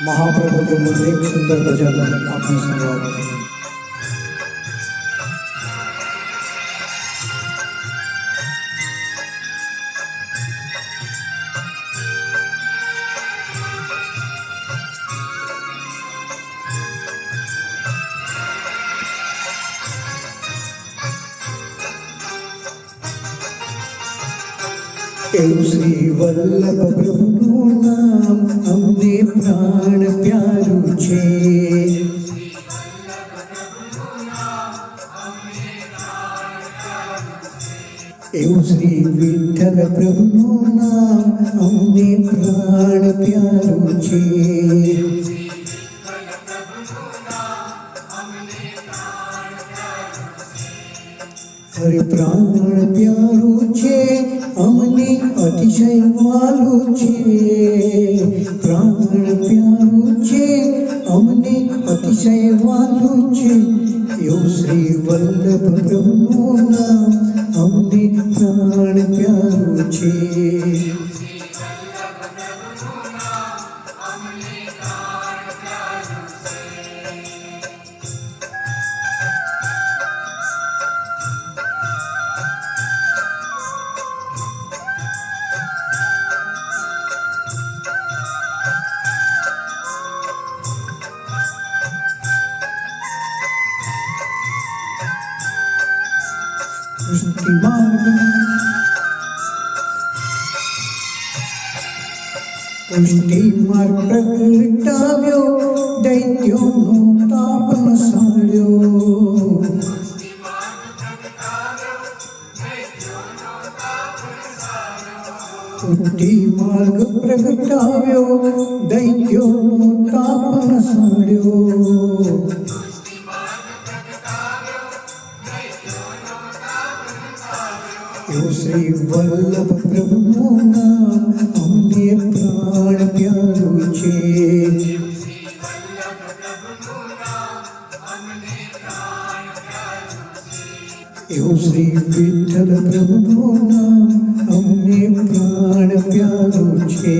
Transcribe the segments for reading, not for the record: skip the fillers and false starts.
महाप्रभु के मुझे एक सुंदर भजन आपने सुनवाया। श्री वल्लभ प्रभु नाम हमने प्राण प्यारू छे। श्री विठ्ठल प्रभु नाम हमने प्राण प्यारू छे। हरे प्राण प्यारू छे अमने अतिशय वालू छे। प्राण प्यारू छे अमने अतिशय वालू छे। यो श्री वल्लभ प्रभु नाम अमने प्राण प्यारू छे। पुष्टि मार्ग प्रगटाव्यो दैत्यों ताप नसाड्यो। पुष्टि मार्ग प्रगटाव्यो दैत्यों ताप नसाड्यो। श्री वल्लभ प्रभु नाम हमने प्राण प्यारू छे। श्री विठ्ठल प्रभु नाम हमने प्राण प्यारू छे।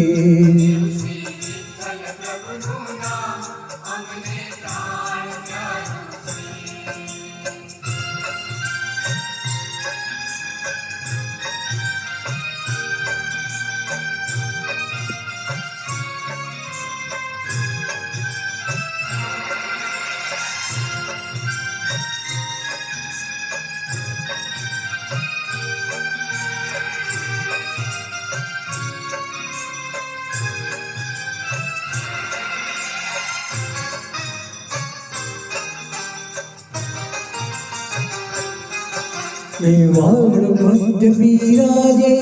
मेवाड़ मध्य बिराजे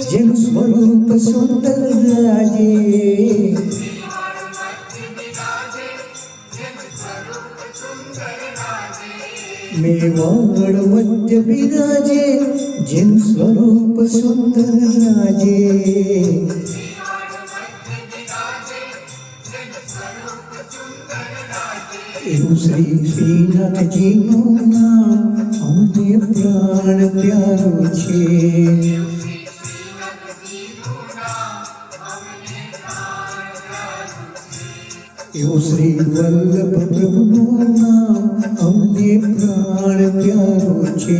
जिन स्वरूप सुंदर राजे। मेवाड़ मध्य बिराजे जिन स्वरूप सुंदर राजे। श्री श्रीनाथ जी नाम हमने प्राण प्यारू छे। श्री वल्लभ प्रभु नाम हमने प्राण प्यारू छे।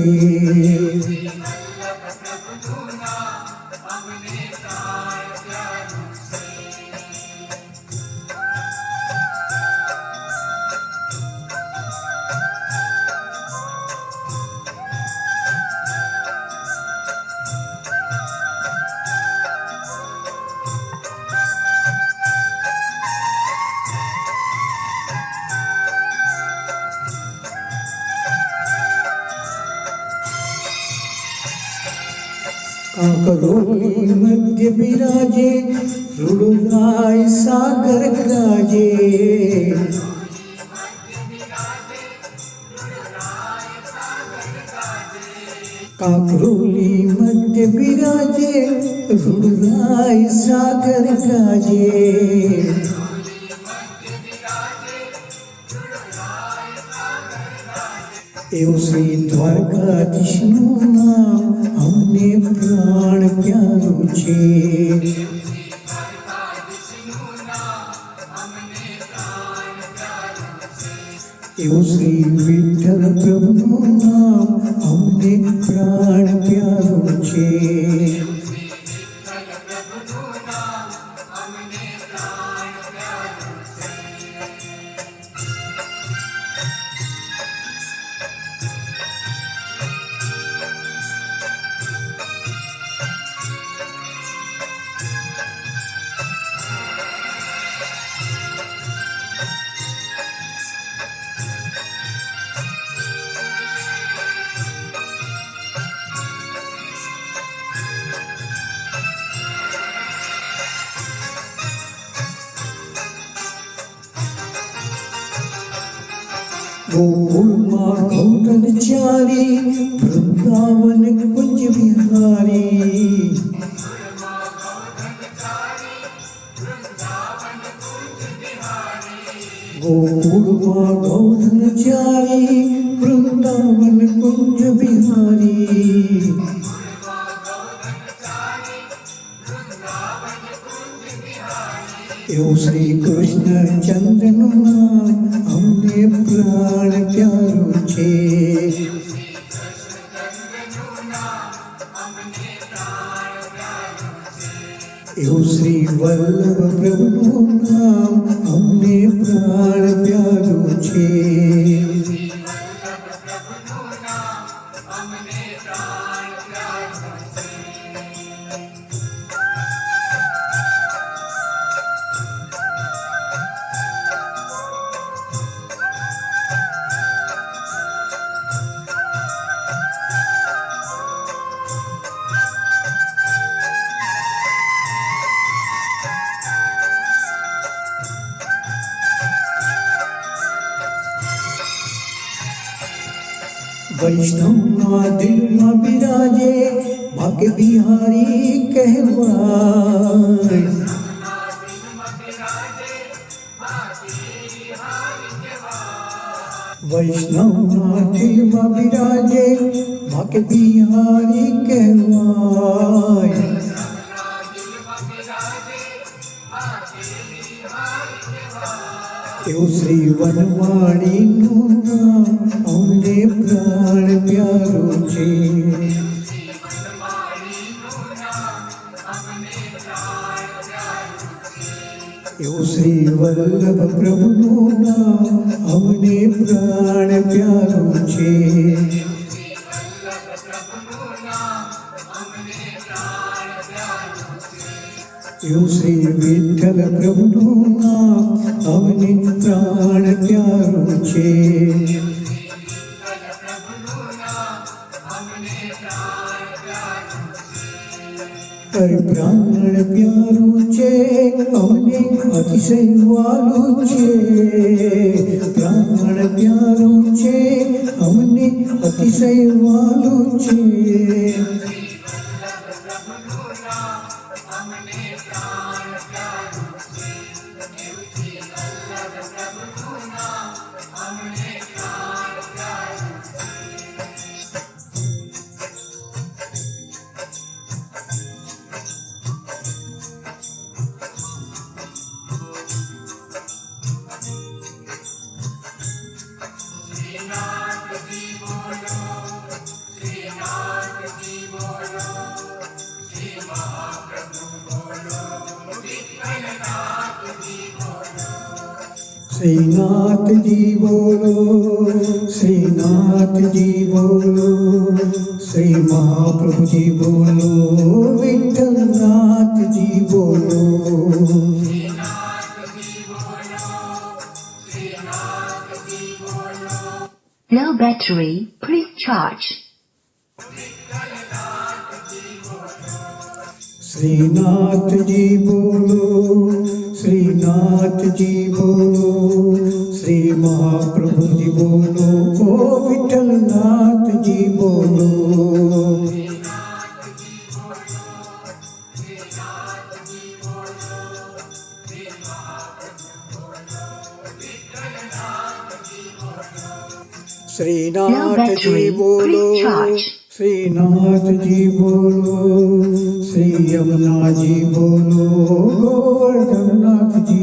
काकरोली मध्य बिराजे रुड़ुराय सागर गाजे। काकरोली मध्य बिराजे रुड़ुराय सागर गाजे। श्री द्वारकाधीश नाम हमने प्राण प्यारू छे। श्री विठ्ठल प्रभुનું નામ અમને પ્રાણ પ્યારું છે. ગોકુળમાં ગૌધન ચારી, વૃંદાવન કુંજ વિહારી. ગોકુળમાં ગૌધન ચારી, વૃંદાવન કુંજ વિહારી. એવું શ્રી કૃષ્ણ ચંદ્રનું નામ અમને પ્રાણ પ્યારું છે. એવું શ્રી વલ્લભ પ્રભુનું નામ અમને પ્રાણ પ્યારું છે. વૈષ્ણવના દિલમાં બિરાજે ભાગ્ય બિહારી કહેવાય. વૈષ્ણવના દિલમાં બિરાજે ભાગ્ય બિહારી કહેવાય. એવું શ્રી વનવાણીનું નામ અમને પ્રાણ પ્યારું છે. એવું શ્રી વલ્લભ પ્રભુનું નામ અમને પ્રાણ પ્યારું છે. એવું શ્રી વિઠ્ઠલ પ્રભુનું નામ અમને પ્રાણ પ્યારું છે. પ્રાણ પ્યારું છે અમને અતિશય વાલું છે. પ્રાણ પ્યારું છે અમને અતિશય વાલું છે. श्रीनाथ जी बोलो, श्रीनाथ जी बोलो, श्री महाप्रभु जी बोलो, विठ्ठलनाथ जी बोलो. Low battery, please charge. Shrinath ji बोलो, श्रीनाथ जी बोलो, श्री महाप्रभु जी बोलो, ओ विठ्ठलनाथ जी बोलो. श्रीनाथ जी बोलो, श्रीनाथ जी बोलो, श्री यमुना जी बोलो, गोवर्धननाथ जी